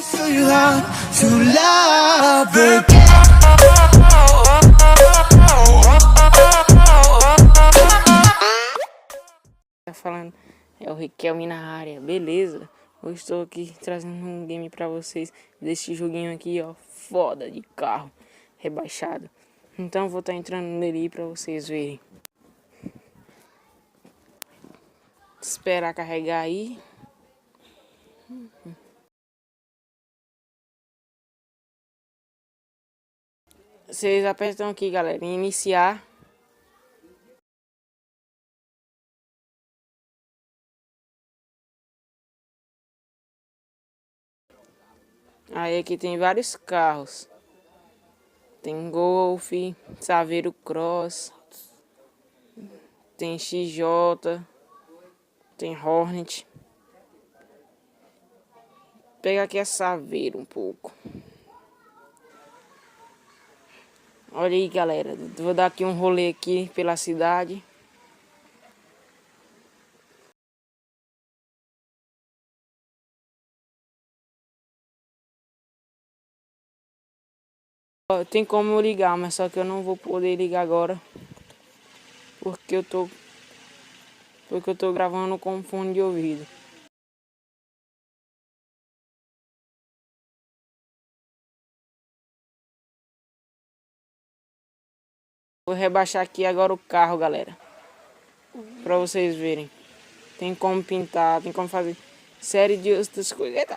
Show you how to love again. Tá falando, é o Riquelme na área, beleza? Hoje estou aqui trazendo um game pra vocês desse joguinho aqui, ó, foda de carro, rebaixado. Então vou estar entrando nele aí pra vocês verem. Esperar carregar aí. Vocês apertam aqui, galera, em iniciar. Aí aqui tem vários carros. Tem Golf, Saveiro Cross, tem XJ, tem Hornet. Pega aqui a Saveiro um pouco. Olha aí, galera, vou dar aqui um rolê aqui pela cidade. Tem como ligar, mas só que eu não vou poder ligar agora. Porque eu tô gravando com fone de ouvido. Vou rebaixar aqui agora o carro, galera. Pra vocês verem. Tem como pintar, tem como fazer série de outras coisas. Eita.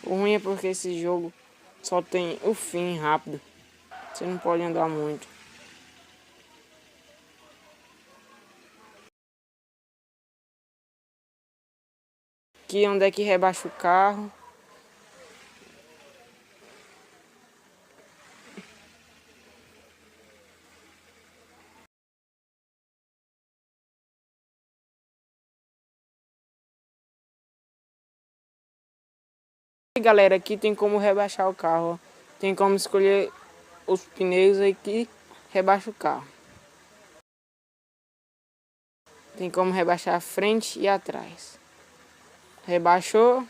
O ruim é porque esse jogo só tem o fim rápido. Você não pode andar muito. Aqui onde é que rebaixa o carro. Galera, aqui tem como rebaixar o carro, ó. Tem como escolher os pneus aqui, rebaixa o carro. Tem como rebaixar a frente e atrás. Rebaixou,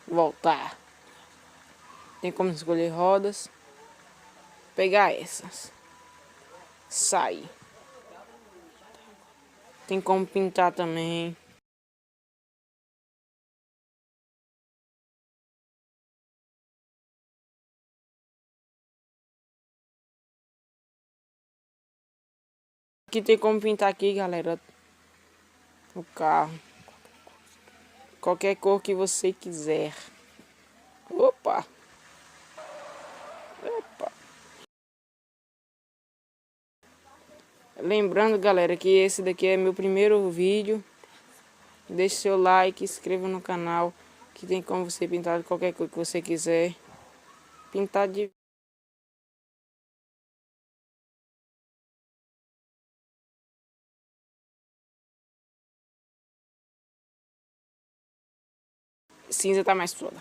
voltar. Tem como escolher rodas, pegar essas, sair. Tem como pintar também. Aqui tem como pintar aqui, galera, o carro. Qualquer cor que você quiser. Opa! Opa! Lembrando, galera, que esse daqui é meu primeiro vídeo. Deixe seu like, inscreva no canal, que tem como você pintar de qualquer cor que você quiser. Pintar de... cinza tá mais foda.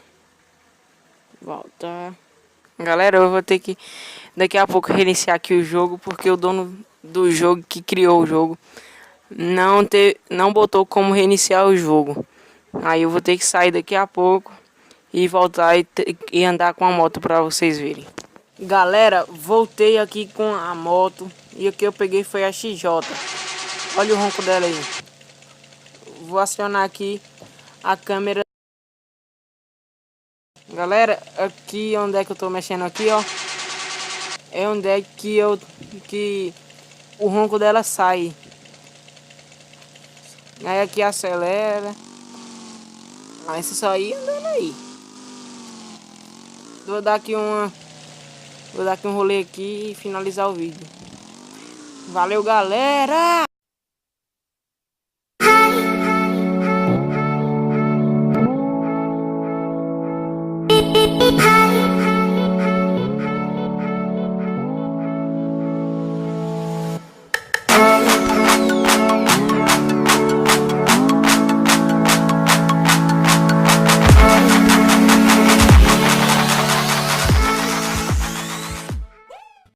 Volta. Galera, eu vou ter que daqui a pouco reiniciar aqui o jogo, porque o dono do jogo que criou o jogo não botou como reiniciar o jogo. Aí eu vou ter que sair daqui a pouco e voltar e andar com a moto pra vocês verem. Galera, voltei aqui com a moto e o que eu peguei foi a XJ. Olha o ronco dela aí. Vou acionar aqui a câmera. Galera, aqui onde é que eu tô mexendo aqui, ó, é onde é que o ronco dela sai. Aí aqui acelera. Aí você só ir andando aí. Vou dar aqui um rolê aqui e finalizar o vídeo. Valeu, galera!